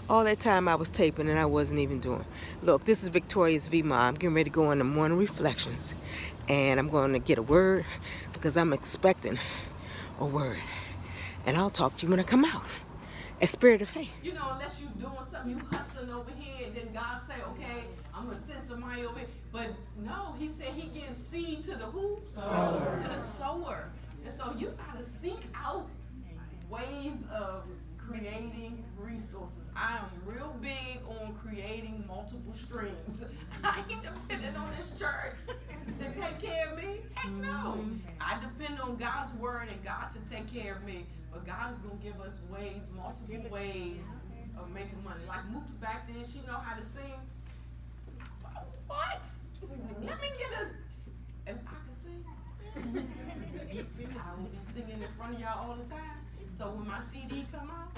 All that time I was taping and I wasn't even doing. Look, this is Victoria's VMA. I'm getting ready to go into morning reflections. And I'm going to get a word because I'm expecting a word. And I'll talk to you when I come out. A spirit of faith. You know, unless you're doing something, you hustling over here, and then God say, okay, I'm going to send somebody over here. But no, he said he gives seed to the who? Sower. To the sower. And so you got to seek out ways of creating resources. I am real big on creating multiple streams. I ain't dependent on this church to take care of me. Heck no. I depend on God's word and God to take care of me. But God is going to give us ways, multiple ways of making money. Like Mookie back then, she know how to sing. What? Let me get a... If I can sing, I will be singing in front of y'all all the time. So when my CD come out,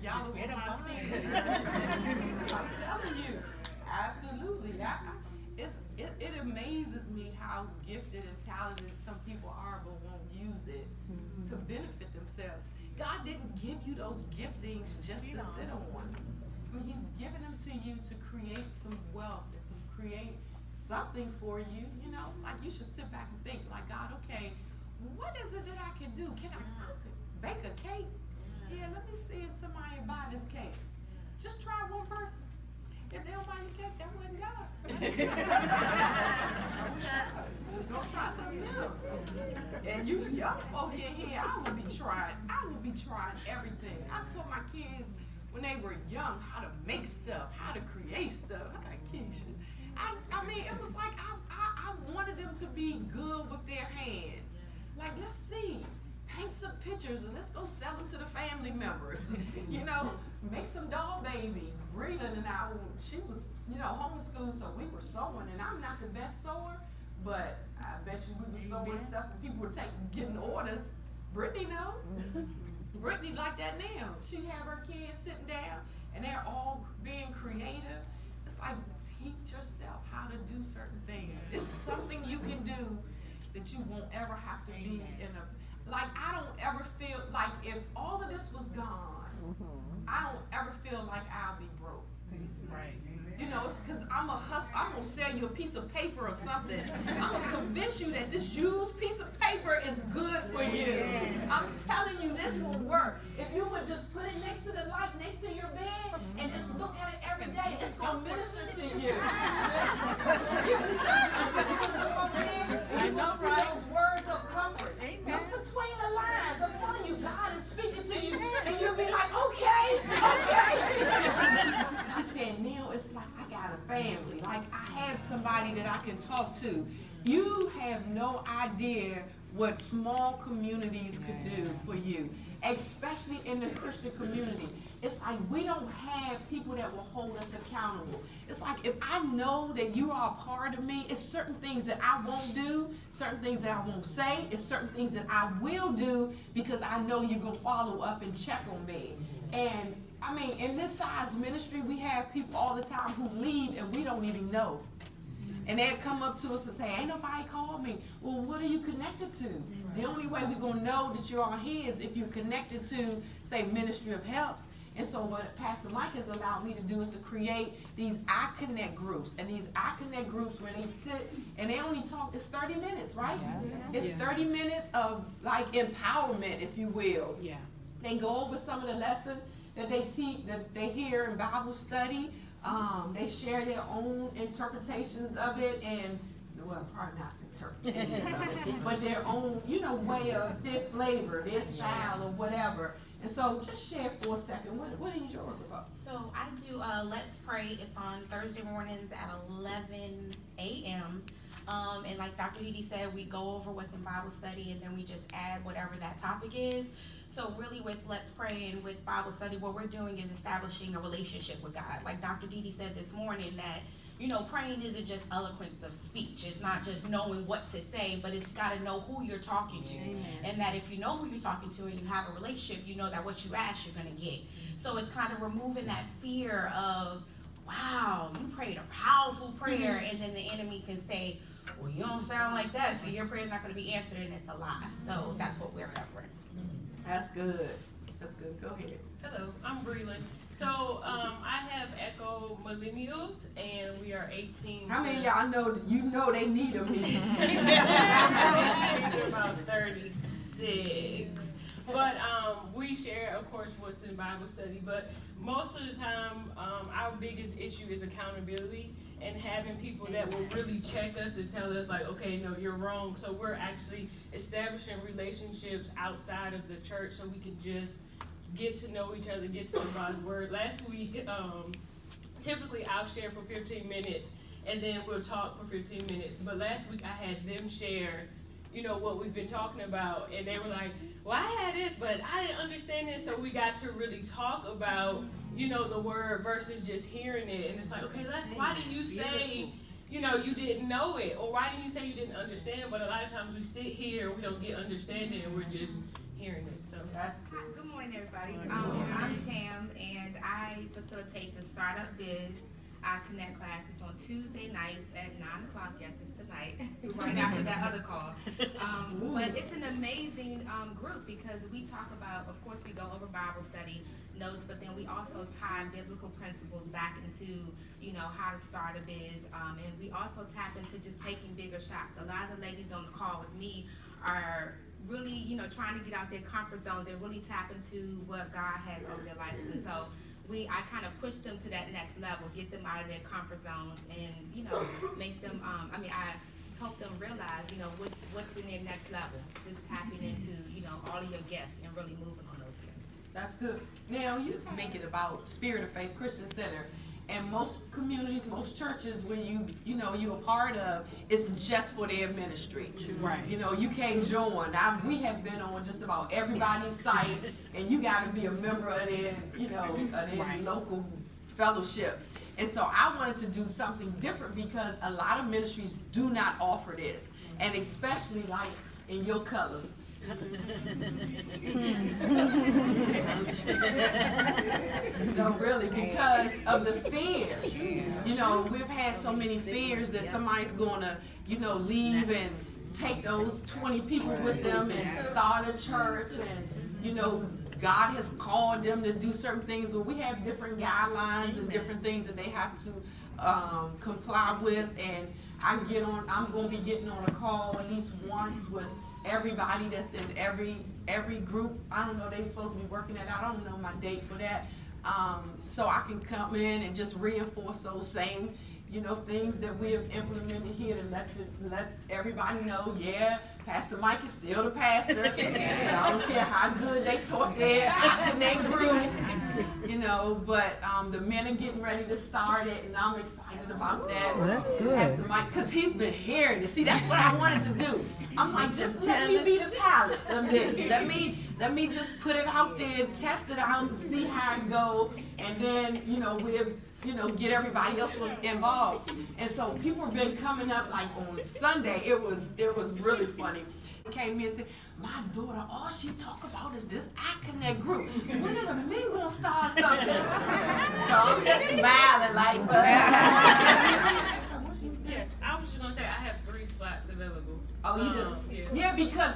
y'all will be my CD. I'm telling you, absolutely. It amazes me how gifted and talented some people are, but won't use it to benefit themselves. God didn't give you those giftings just to sit on. I mean, he's given them to you to create some wealth and to create something for you. You know, it's like you should sit back and think, like, God, okay, what is it that I can do? Can I cook it? Bake a cake? Yeah, let me see if somebody will buy this cake. Just try one person. If they don't buy the cake, that wasn't God. Just go try something else. And you young folk in here, I will be trying everything. I told my kids when they were young how to make stuff, how to create stuff. I mean, it was like I wanted them to be good with their hands. Like, let's see. Paint some pictures and let's go sell them to the family members. You know, make some doll babies. Brina and I, she was, you know, homeschooled, so we were sewing, and I'm not the best sewer, but I bet you we were sewing stuff and people were getting orders. Brittany know. Brittany like that now. She have her kids sitting down and they're all being creative. It's like, teach yourself how to do certain things. It's something you can do that you won't ever have to be in a... Like, I don't ever feel like if all of this was gone, I don't ever feel like I'll be broke. Right. You know, it's because I'm a hustler. I'm going to sell you a piece of paper or something. I'm going to convince you that this used piece of paper is good for you. I'm telling you, this will work. If you would just put it next to the light, next to your bed, and just look at it every day, it's going to minister to you. You can see those words of comfort. Look between the lines. I'm telling you, God is speaking to you, and you'll be like, okay. She said, now it's like I got a family. Like I have somebody that I can talk to. You have no idea what small communities could do for you, especially in the Christian community. It's like we don't have people that will hold us accountable. It's like if I know that you are a part of me, it's certain things that I won't do, certain things that I won't say, it's certain things that I will do because I know you're going to follow up and check on me. And I mean, in this size ministry, we have people all the time who leave and we don't even know. And they'll come up to us and say, ain't nobody called me. Well, what are you connected to? The only way we're going to know that you're on here is if you're connected to, say, Ministry of Helps. And so what Pastor Mike has allowed me to do is to create these I Connect groups. And these I Connect groups where they sit and they only talk, it's 30 minutes, right? Yeah. It's 30 minutes of like empowerment, if you will. Yeah. They go over some of the lessons that they teach, that they hear in Bible study. They share their own interpretations of it, and well, probably not interpretations of it, but their own, you know, way of their flavor, their style, or whatever. And so, just share for a second. What are yours about? So I do Let's Pray. It's on Thursday mornings at 11 a.m. And like Dr. DeeDee said, we go over what's in Bible study, and then we just add whatever that topic is. So really with Let's Pray and with Bible study, what we're doing is establishing a relationship with God. Like Dr. DeeDee said this morning that, you know, praying isn't just eloquence of speech. It's not just knowing what to say, but it's got to know who you're talking to. Amen. And that if you know who you're talking to and you have a relationship, you know that what you ask, you're going to get. So it's kind of removing that fear of, wow, you prayed a powerful prayer, and then the enemy can say, well, you don't sound like that, so your prayer's not going to be answered, and it's a lie. So that's what we're covering. That's good. That's good. Go ahead. Hello, I'm Breland. So I have Echo Millennials, and we are 18. How many of y'all know they need them? 18 to about 36. But we share, of course, what's in Bible study. But most of the time, our biggest issue is accountability and having people that will really check us to tell us, like, okay, no, you're wrong. So we're actually establishing relationships outside of the church so we can just get to know each other, get to know God's word. Last week, typically I'll share for 15 minutes and then we'll talk for 15 minutes. But last week I had them share, what we've been talking about. And they were like, well, I had this, but I didn't understand it. So we got to really talk about, the word versus just hearing it. And it's like, okay, why did you say, you didn't know it? Or why didn't you say you didn't understand? But a lot of times we sit here and we don't get understanding and we're just hearing it. So That's Hi, good morning, everybody. I'm Tam, and I facilitate the Startup Biz Connect classes on Tuesday nights at 9 o'clock. Yes, it's tonight, right after that other call. But it's an amazing group because we talk about, of course, we go over Bible study notes, but then we also tie biblical principles back into, how to start a biz. And we also tap into just taking bigger shots. A lot of the ladies on the call with me are really, trying to get out their comfort zones and really tap into what God has over their lives. And so I kind of push them to that next level, get them out of their comfort zones and, make them, I help them realize, what's in their next level, just tapping into, all of your gifts and really moving on those gifts. That's good. Now, you just make it about Spirit of Faith Christian Center. And most communities, most churches, when you're a part of, it's just for their ministry. Right. You can't join. We have been on just about everybody's site, and you got to be a member of their, local fellowship. And so I wanted to do something different because a lot of ministries do not offer this, and especially like in your color. No, really, because of the fear. We've had so many fears that somebody's gonna, leave and take those 20 people with them and start a church, and God has called them to do certain things. Well, we have different guidelines and different things that they have to comply with, and I'm gonna be getting on a call at least once with everybody that's in every group. I don't know, they're supposed to be working that out. I don't know my date for that. So I can come in and just reinforce those same, things that we have implemented here to let everybody know, yeah, Pastor Mike is still the pastor. And I don't care how good they talk there, I connect group, but the men are getting ready to start it, and I'm excited about that. Well, that's good. Pastor Mike, because he's been hearing it. See, that's what I wanted to do. I'm like, just let me be the pilot of this. Let me just put it out there, test it out, see how it go, and then, we'll, get everybody else involved. And so people have been coming up, like on Sunday, it was really funny. Came in and said, my daughter, all she talk about is this iConnect group. When are the men gonna start something? So I'm just smiling like, but. yes, I was just gonna say I have 3 slots available. Oh, you do? Yeah. Yeah, because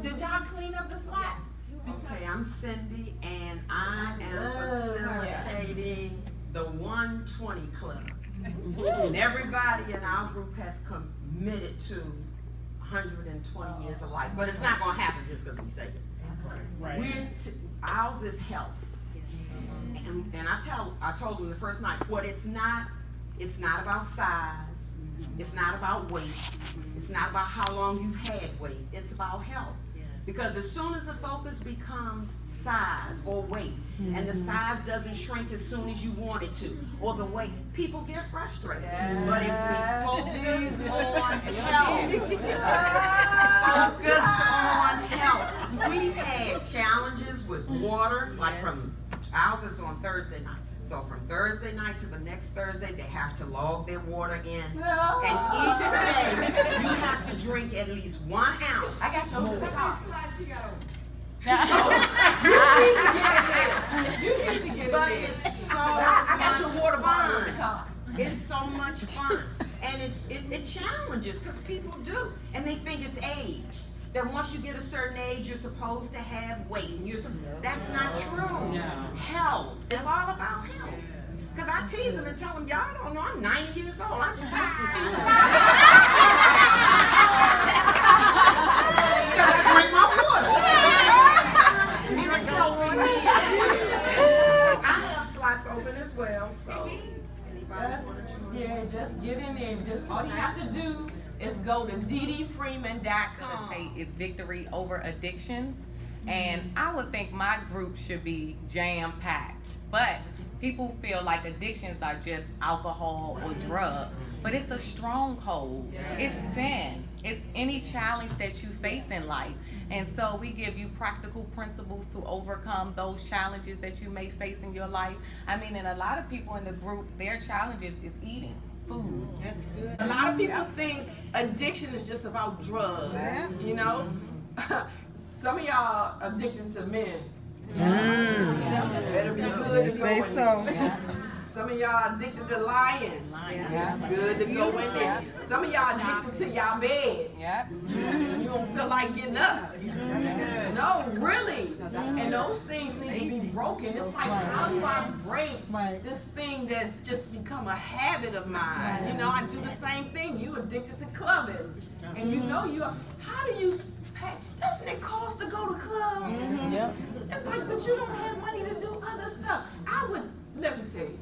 did y'all clean up the slots? Okay, I'm Cindy, and I am facilitating the 120 Club. And everybody in our group has committed to 120 years of life. But it's not going to happen just because we say it. Right. Ours is health. And I told them the first night, it's not about size. It's not about weight. It's not about how long you've had weight. It's about health. Because as soon as the focus becomes size or weight, and the size doesn't shrink as soon as you want it to, or the weight, people get frustrated. But if we focus on health, we've had challenges with water, like from ours is on Thursday night. So from Thursday night to the next Thursday, they have to log their water in. And each day, you have to drink at least 1 ounce. I got your more. But it's so much fun. It's so much fun. And it challenges, because people do. And they think it's age. that once you get a certain age, you're supposed to have weight. And that's not true. Health. It's all about health. Because I tease them and tell them, y'all don't know, I'm 90 years old. I just look this good. Because I drink my water. And it's helping me. So I have slots open as well. So anybody want to join? Yeah, just get in there. Just all you have to do is go to DeeDeeFreeman.com. Facilitate is Victory Over Addictions, and I would think my group should be jam-packed, but people feel like addictions are just alcohol or drug, but it's a stronghold. It's sin. It's any challenge that you face in life. And so we give you practical principles to overcome those challenges that you may face in your life. I mean, and a lot of people in the group, their challenges is eating food. That's good. A lot of people think addiction is just about drugs. You know, some of y'all addicted to men. Better be good to Say go in so. there. Some of y'all addicted to lying. It's good to go in there. Some of y'all addicted to y'all bed. You don't feel like getting up. No, really. And those things need to be broken. It's like, how do I break this thing that's just become a habit of mine? You know, I do the same thing. You addicted to clubbing. And you know you are. How do you pay? Doesn't it cost to go to clubs? It's like, but you don't have money to do other stuff. Let me tell you,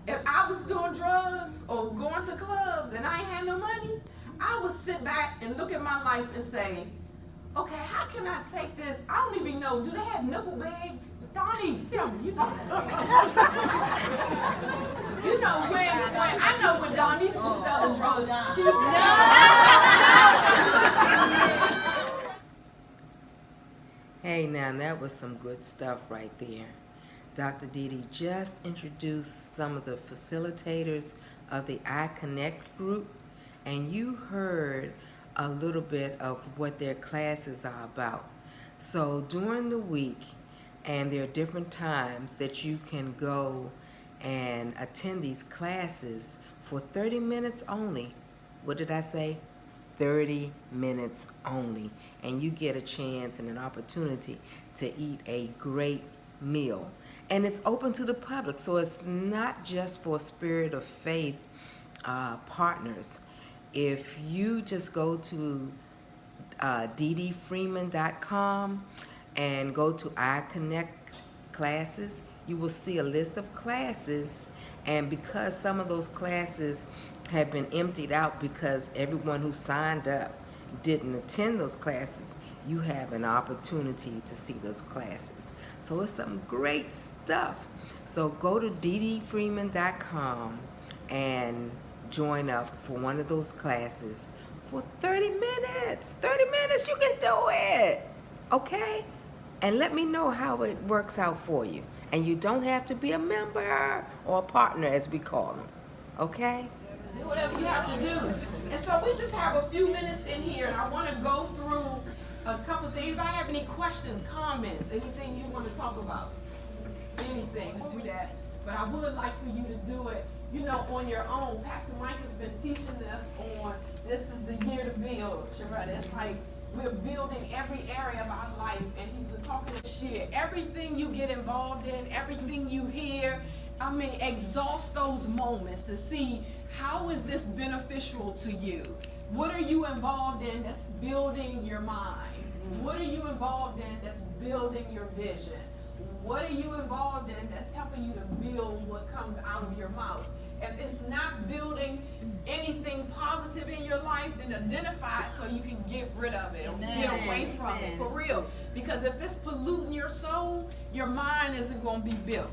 if I was doing drugs or going to clubs and I ain't had no money, I would sit back and look at my life and say, okay, how can I take this? I don't even know, do they have nickel bags? Donnie, tell me, you know. You know, I know when Donnie's was selling drugs, she was Hey, now that was some good stuff right there. Dr. DeeDee just introduced some of the facilitators of the iConnect group, and you heard a little bit of what their classes are about. So during the week, and there are different times that you can go and attend these classes for 30 minutes only. What did I say? 30 minutes only. And you get a chance and an opportunity to eat a great meal. And it's open to the public, so it's not just for Spirit of Faith partners. If you just go to DeeDeeFreeman.com and go to iConnect classes, you will see a list of classes. And because some of those classes have been emptied out because everyone who signed up didn't attend those classes, you have an opportunity to see those classes. So it's some great stuff. So go to DeeDeeFreeman.com and join up for one of those classes for 30 minutes. 30 minutes, you can do it. Okay? And let me know how it works out for you. And you don't have to be a member or a partner, as we call them. Okay? do whatever you have to do. And so we just have a few minutes in here, and I want to go through a couple of things. Anybody have any questions, comments, anything you want to talk about? Anything, we'll do that. But I would like for you to do it, you know, on your own. Pastor Mike has been teaching us on this is the year to build, Sharetta. It's like we're building every area of our life, and he's been talking this year. Everything you get involved in, everything you hear, I mean, exhaust those moments to see how is this beneficial to you. What are you involved in that's building your mind? What are you involved in that's building your vision? What are you involved in that's helping you to build what comes out of your mouth? If it's not building anything positive in your life, then identify it so you can get rid of it or get away from it, for real. Because if it's polluting your soul, your mind isn't going to be built.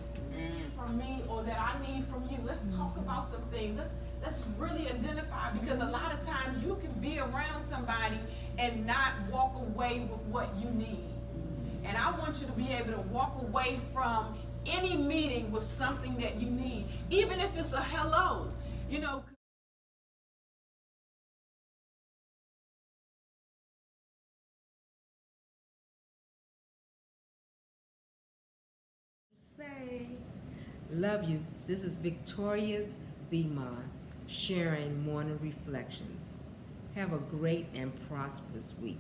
From me or that I need from you. Let's talk about some things. Let's really identify, because a lot of times you can be around somebody and not walk away with what you need. And I want you to be able to walk away from any meeting with something that you need, even if it's a hello, you know. Say, love you. This is Victoria's VMA sharing morning reflections. Have a great and prosperous week.